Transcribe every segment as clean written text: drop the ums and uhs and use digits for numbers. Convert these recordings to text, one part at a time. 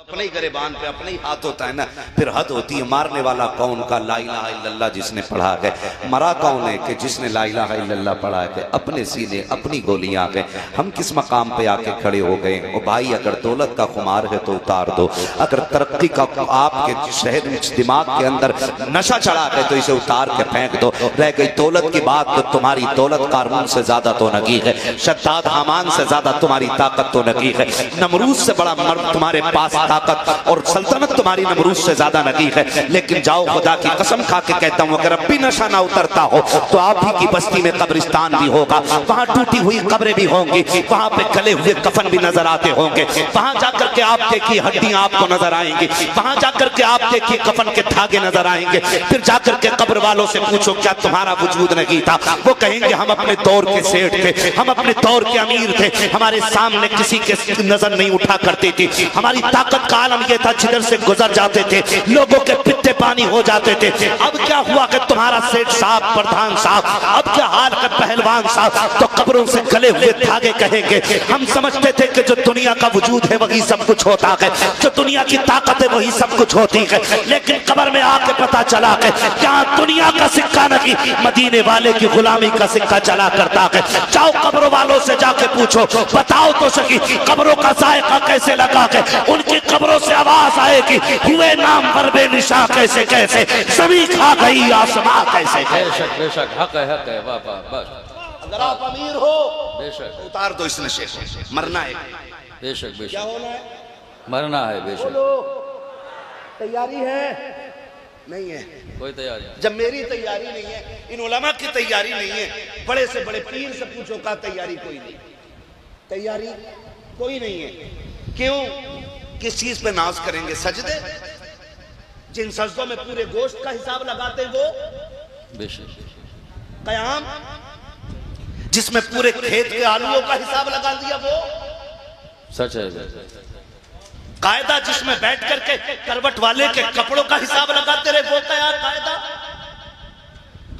अपने ही गिरबान पे अपने ही हाथ होता है ना, फिर हद होती है। मारने वाला कौन का ला इलाहा इल्लल्लाह जिसने पढ़ा है, मरा कौन है कि जिसने ला इलाहा इल्लल्लाह पढ़ा है। अपने सीने अपनी गोलियां गए। हम किस मकाम पे आके खड़े हो गए। ओ भाई, अगर दौलत का खुमार है तो उतार दो, अगर तरक्की का आपके शहर दिमाग के अंदर नशा चढ़ा है तो इसे उतार के फेंक दो। रह गई दौलत की बात तो तुम्हारी दौलत कारून से ज्यादा तो नगी है, शद्दाद हामान से ज्यादा तुम्हारी ताकत तो नगी है, नमरूद से बड़ा मर्द तुम्हारे पास ताकत और सल्तनत तुम्हारी नमरूद से ज्यादा नगी है। लेकिन जाओ, खुदा की कसम खा के कहता हूँ, अगर अब भी नशा ना उतरता हो तो आप ही की बस्ती में कब्रिस्तान भी होगा, वहां टूटी हुई कब्रें भी होंगी, वहां पे गले हुए कफन भी नजर आते होंगे, वहां जाकर के आप देखिए हड्डियां आपको नजर आएंगी, वहां जाकर के आप देखिए कफन के धागे नजर आएंगे। फिर जाकर के कब्र वालों से पूछो क्या तुम्हारा वजूद नहीं था? वो कहेंगे हम अपने दौर के सेठ थे, हम अपने दौर के अमीर थे, हमारे सामने किसी के नजर नहीं उठा करती थी, हमारी ताकत का आलम यह था जिधर से गुजर जाते थे लोगों के पित्ते पानी हो जाते थे। अब क्या हुआ कि तुम्हारा सेठ साहब, प्रधान साहब, अब क्या हाल है पहलवान साहब? तो कब्रों से गले हुए धागे कहेंगे हम समझते थे कि जो दुनिया का वजूद है वही सब कुछ होता है, जो दुनिया की ताकत है वही सब कुछ होती है, लेकिन कब्र में आके पता चला कि क्या दुनिया का सिक्का नहीं, मदीने वाले की गुलामी का सिक्का चला करता है। जाओ कब्रों वालों से जाके पूछो, बताओ तो सही कब्रों का जायका कैसे लगा के उनकी कब्रों से आवाज आएगी, हुए नाम पर बेनिशा कैसे कैसे, जमीन खा गई आसमां कैसे कैसे। बेशक बेशक, हक है, वाह वाह, बस। अगर आप अमीर हो बेशक उतार दो इस नशे को, मरना है। बेशक बेशक, क्या होना है? मरना है। बेशक। तैयारी है? नहीं है। कोई तैयारी नहीं। जब मेरी तैयारी नहीं है, इन उलमा की तैयारी नहीं है, बड़े से बड़े पीर से पूछो का तैयारी कोई नहीं, तैयारी कोई नहीं है। क्यों? किस चीज पे नाज करेंगे? सजदे, जिन सजदों में पूरे गोश्त का हिसाब लगाते वो। बेशक। कयाम, जिसमें पूरे खेत के आलूओं का हिसाब लगा दिया वो। सच है। कायदा, जिसमें बैठ करके करवट वाले के कपड़ों का हिसाब लगाते रहे वो क्या कायदा?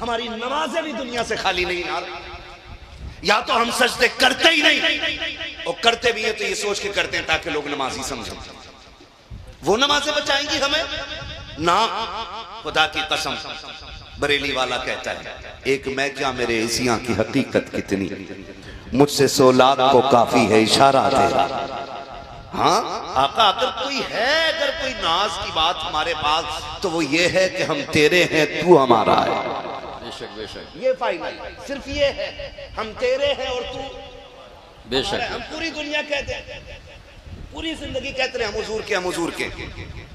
हमारी नमाजें भी दुनिया से खाली नहीं आ रही। या तो हम सजदे करते ही नहीं, और करते भी है तो ये सोच के करते हैं ताकि लोग नमाजी समझें, वो नमाजें बचाएंगी हमें ना। खुदा की कसम, बरेली वाला कहता है एक मैं क्या मेरे एसियां की हकीकत कितनी, मुझसे 100 लाख को काफी है इशारा तेरा। हाँ आका, अगर कोई है, अगर कोई नाज की बात हमारे पास तो वो ये है कि हम तेरे हैं, तू हमारा है। बेशक बेशक, ये फाइनल सिर्फ ये है, हम तेरे हैं और तू। बेशक। हम पूरी दुनिया कहते हैं, पूरी जिंदगी कहते हैं हम हुजूर के, हम हुजूर के।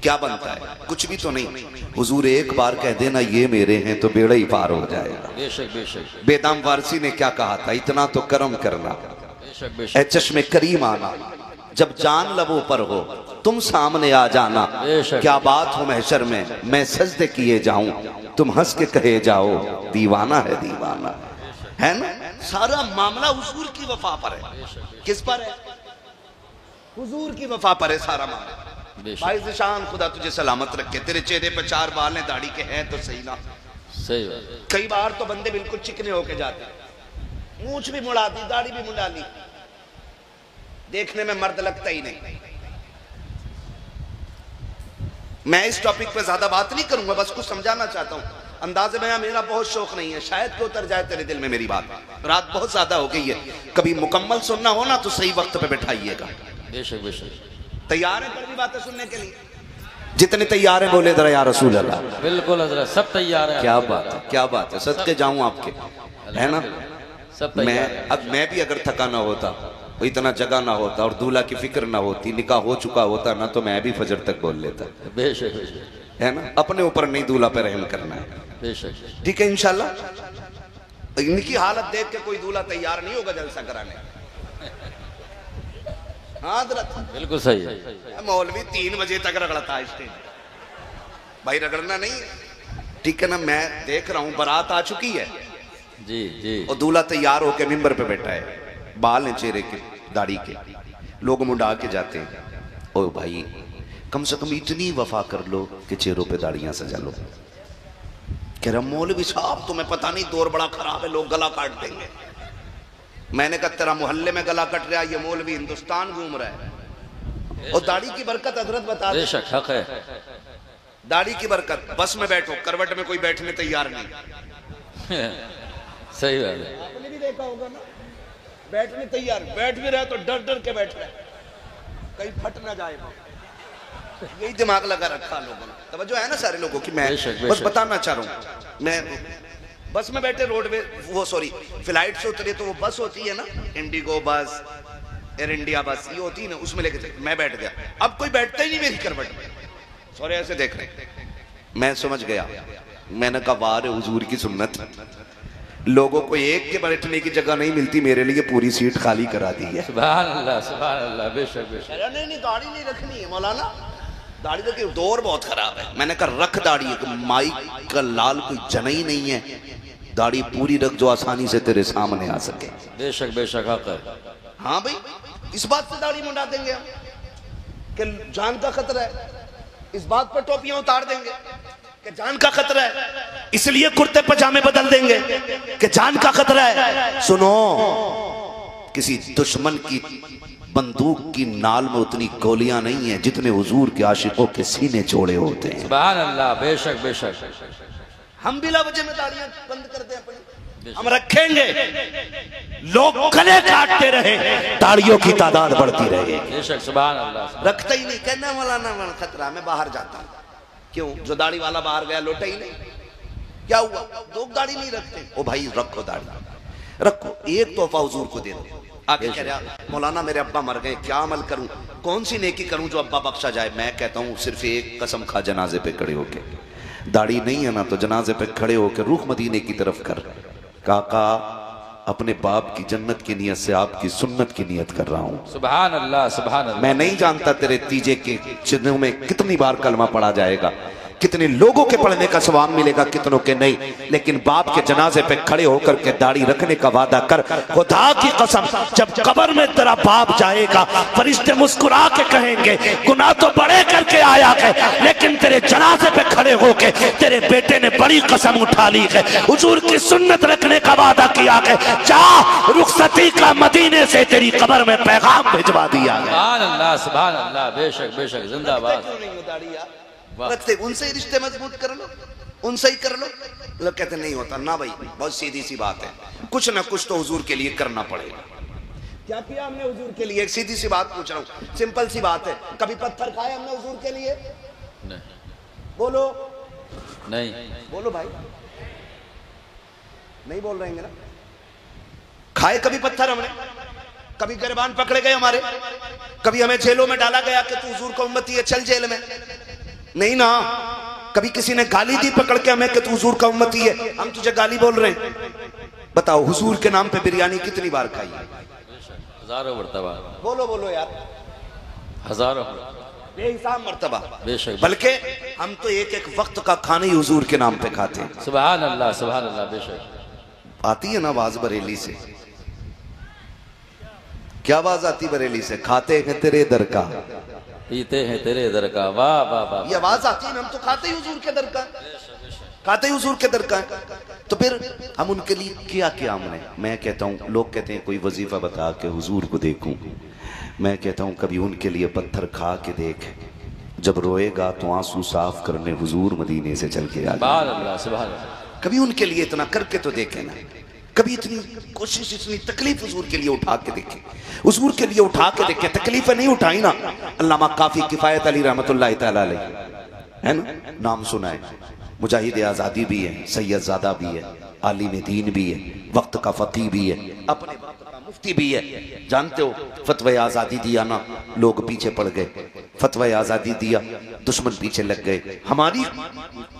क्या बनता है? कुछ भी तो नहीं। हुजूर एक बार कह देना ये मेरे हैं तो बेड़ा ही पार हो जाएगा। बेशक बेशक। बेदाम वारसी ने क्या कहा था? इतना तो करम करना, बेशक बेशक, ऐ चश्मे करीम आना, जब जान लबों पर हो तुम सामने आ जाना। क्या बात हो महशर में मैं सजदे किए जाऊं, तुम हंस के कहे जाओ दीवाना है दीवाना, है ना। सारा मामला हुजूर की वफा पर है। किस पर है? हुजूर की वफा पर है सारा मामला। भाई जिशान, खुदा तुझे सलामत रखे। तेरे चेहरे पर 4 बाल हैं, दाढ़ी के हैं तो सही ना। सही बात। कई बार तो बंदे बिल्कुल चिकने होके जाते, मूंछ भी मुड़ा दी, दाढ़ी भी मुड़ा ली, देखने में मर्द लगता ही नहीं। मैं इस टॉपिक पे ज्यादा बात नहीं करूंगा, बस कुछ समझाना चाहता हूं। अंदाज़े में मेरा बहुत शौक नहीं है, शायद कि उतर जाए तेरे दिल में मेरी बात। रात बहुत ज्यादा हो गई है, कभी मुकम्मल सुनना हो ना तो सही वक्त पे बैठाइएगा। बेशक बेशक। तैयार है कड़वी बातें सुनने के लिए? जितने तैयार हैं बोले जरा या रसूल अल्लाह। बिल्कुल हज़रत, सब तैयार है। क्या बात है, क्या बात है। सदके जाऊं आपके, है ना। सब मैं भी अगर थका ना होता, इतना जगह ना होता और दूल्हा की फिक्र ना होती, निकाह हो चुका होता ना, तो मैं भी फजर तक बोल लेता। बेशक बेशक, है ना। अपने ऊपर नहीं, दूल्हा पे रहम करना है। बेशक। ठीक है इंशाल्लाह। इनकी हालत देख के कोई दूल्हा तैयार नहीं होगा जलसा कराने। हाँ बिल्कुल सही है। मौलवी 3 बजे तक रगड़ता है स्टेज, भाई रगड़ना नहीं है, ठीक है ना। मैं देख रहा हूँ बारात आ चुकी है जी जी, और दूल्हा तैयार होकर मिंबर पे बैठा है, बाल हैं चेहरे के, दाढ़ी के, लोग मुंडा के जाते हैं। ओ भाई कम से कम इतनी वफा कर लो कि चेहरों पे दाढ़ियां सजा लो। कह रहा मौलवी साहब तुम्हें पता नहीं दौर बड़ा खराब है, लोग गला काट देंगे। मैंने कहा तेरा मोहल्ले में गला कट रहा है, ये मौलवी हिंदुस्तान घूम रहा है। और दाढ़ी की बरकत हजरत बता दे, बेशक हक है। दाढ़ी की बरकत। बस में बैठो, करवट में कोई बैठने तैयार नहीं। सही बात है। आपने भी देखा होगा ना, बैठने तैयार, बैठ भी रहे तो डर डर के बैठ रहे, कहीं फट ना जाए। यही दिमाग लगा रखा लोगों ने। तवज्जो है ना सारे लोगों की। मैं बस बताना चाह रहा हूँ, मैं बस में बैठे रोडवे, वो सॉरी फ्लाइट से उतरे तो वो बस होती है ना, इंडिगो बस, एयर इंडिया बस, ये होती है ना, उसमें लेके चले। मैं बैठ गया, अब कोई बैठता ही नहीं मेरी करवट में, सॉरी ऐसे देख रहे। मैं समझ गया, मैंने कहा वाह रे हुजूर की सुन्नत, लोगों को एक के बैठने की जगह नहीं मिलती, मेरे लिए पूरी सीट खाली करा दी है। सुभान अल्लाह, बेशक बेशक। नहीं दाढ़ी नहीं रखनी है मौलाना, दाढ़ी रखी, दौर बहुत खराब है। मैंने कहा रख दाढ़ी, माई का लाल कोई जना ही नहीं है, दाढ़ी पूरी रख जो आसानी से तेरे सामने आ सके। बेशक बेशक हक है। हाँ भाई, इस बात से दाढ़ी मुंडा देंगे हम कि जान का खतरा है, इस बात पर टोपियां उतार देंगे कि जान का खतरा है, इसलिए कुर्ते पजामे बदल देंगे कि जान का खतरा है। सुनो, किसी दुश्मन की बंदूक की नाल में उतनी गोलियां नहीं है जितने हुजूर के आशिकों के सीने चौड़े होते हैं। सुभान अल्लाह, बेशक बेशक। हम बिला वजह में दाढ़ियां बंद कर दें अपनी, हम रखेंगे, लोग गले काटते रहे, दाढ़ियों की तादाद बढ़ती रहे। बेशक सुभान अल्लाह। रखता ही नहीं, कहना वाला ना खतरा, मैं बाहर जाता हूँ। क्यों? जो दाढ़ी वाला बाहर गया लौटा ही नहीं, क्या हुआ? लोग दाढ़ी नहीं रखते। ओ भाई रखो दाढ़ी, रखो, एक तोहफा हुजूर को दे दो। आगे कह रहा मौलाना मेरे अब्बा मर गए, क्या अमल करूं, कौन सी नेकी करूं जो अब्बा बख्शा जाए? मैं कहता हूं सिर्फ एक कसम खा, जनाजे पे खड़े होके, दाढ़ी नहीं है ना तो जनाजे पे खड़े होके रुख मदीने की तरफ कर, काका अपने बाप की जन्नत की नियत से आपकी सुन्नत की नियत कर रहा हूं। सुभान अल्लाह, सुभान अल्लाह। मैं नहीं जानता तेरे तीजे के चिन्हों में कितनी बार कलमा पढ़ा जाएगा, कितने लोगों के पढ़ने का सवाब मिलेगा, कितनों के नहीं, लेकिन बाप के जनाजे पे खड़े होकर के दाढ़ी रखने का वादा कर। खुदा की कसम, जब कब्र में तेरा बाप जाएगा, फरिश्ते मुस्कुरा के कहेंगे गुनाह तो बड़े करके आया है, लेकिन तेरे जनाजे पे खड़े होके तेरे बेटे ने बड़ी कसम उठा ली है, हुजूर की सुन्नत रखने का वादा किया है, जा रुखसती का मदीने से तेरी कब्र में पैगाम भिजवा दिया है। सुभान अल्लाह, सुभान अल्लाह, बेशक बेशक, जिंदाबाद। रखते, उनसे ही रिश्ते मजबूत कर लो, उनसे ही कर लो। लोग कहते नहीं होता ना भाई, बहुत सीधी सी बात है, कुछ ना कुछ तो हुजूर के लिए करना पड़ेगा। क्या किया हमने हुजूर के लिए? एक सीधी सी बात पूछ रहा हूँ, सिंपल सी बात है, कभी पत्थर खाए हमने हुजूर के लिए? नहीं। बोलो नहीं, बोलो भाई, नहीं बोल रहे हैं ना? खाए कभी पत्थर हमने? कभी गिरबान पकड़े गए हमारे? कभी हमें जेलों में डाला गया कि तू हुजूर का उम्मती है, चल जेल में? नहीं ना। कभी किसी ने गाली दी पकड़ के हमें कि तू हुजूर का उम्मती है, हम तुझे गाली बोल रहे हैं? बताओ, हुजूर के नाम पे बिरयानी कितनी बार खाई? हजारों मर्तबा। बोलो बोलो यार, हजारों, बेहिसाब मर्तबा। बेशक। बल्कि हम तो एक एक वक्त का खाना ही हुजूर के नाम पे खाते हैं। सुभान अल्लाह, सुभान अल्लाह, बेशक। आती है ना आवाज बरेली से? क्या आवाज आती बरेली से? खाते हैं तेरे दर का, पीते हैं तेरे दर का। वाह वाह वाह, ये आवाज आती है ना, हम तो खाते ही हुजूर के दर का, खाते ही हुजूर के दर का। तो फिर हम उनके लिए क्या किया हमने? मैं कहता हूँ, लोग कहते हैं कोई वजीफा बता के हुजूर को देखूं, मैं कहता हूँ कभी उनके लिए पत्थर खा के देख, जब रोएगा तो आंसू साफ करने हुजूर मदीने से चल के आ। सुभान अल्लाह, सुभान अल्लाह। कभी उनके लिए इतना करके तो देखे ना, कभी इतनी कोशिश, इतनी तकलीफ हुजूर के लिए उठा के देखे, हुजूर के लिए उठा के देखे, तकलीफें नहीं उठाई ना। अल्लामा काफी किफायत अली रहमतुल्लाह तआला अलैह है ना, नाम सुना है, मुजाहिद आज़ादी भी है, सैयदजादा भी है, आलिम दीन भी है, वक्त का फकीह भी है, अपने वक्त का मुफ्ती भी है। जानते हो फतवा आज़ादी दिया ना, लोग पीछे पड़ गए, फतवा आज़ादी दिया, दुश्मन पीछे लग गए। हमारी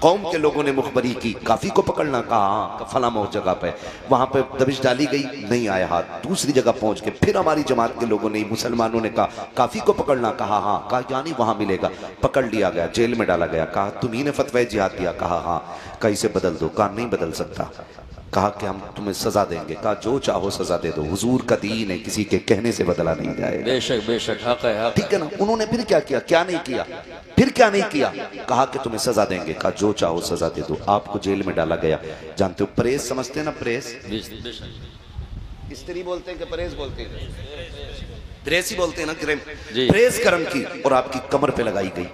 कौम के लोगों ने मुखबरी की, काफी को पकड़ना कहा, फला मौत जगह पे, वहां पे दबिश डाली गई, नहीं आया हाथ, दूसरी जगह पहुंच के फिर हमारी जमात के लोगों ने, मुसलमानों ने कहा काफी को पकड़ना, कहा हाँ, कहा यानी वहां मिलेगा, पकड़ लिया गया, जेल में डाला गया, कहा तुम्ही ने फतवा जिहाद दिया, कहा हाँ, कहा इसे बदल दो, कहा नहीं बदल सकता, कहा कि हम तुम्हें सजा देंगे, कहा जो चाहो सजा दे दो, हुजूर का दीन है, किसी के कहने से बदला नहीं जाएगा। बेशक बेशक, हक है, हक। ठीक है ना? उन्होंने फिर क्या किया? क्या नहीं किया? फिर क्या नहीं किया? कहा कि तुम्हें सजा देंगे, कहा जो चाहो सजा दे दो, आपको जेल में डाला गया। जानते हो प्रेस समझते हैं ना? प्रेस, बेशक। स्त्री बोलते हैं कि प्रेस बोलते हैं? प्रेस ही बोलते हैं ना, क्रेम, जी। प्रेस गर्म की और आपकी कमर पे लगाई गई।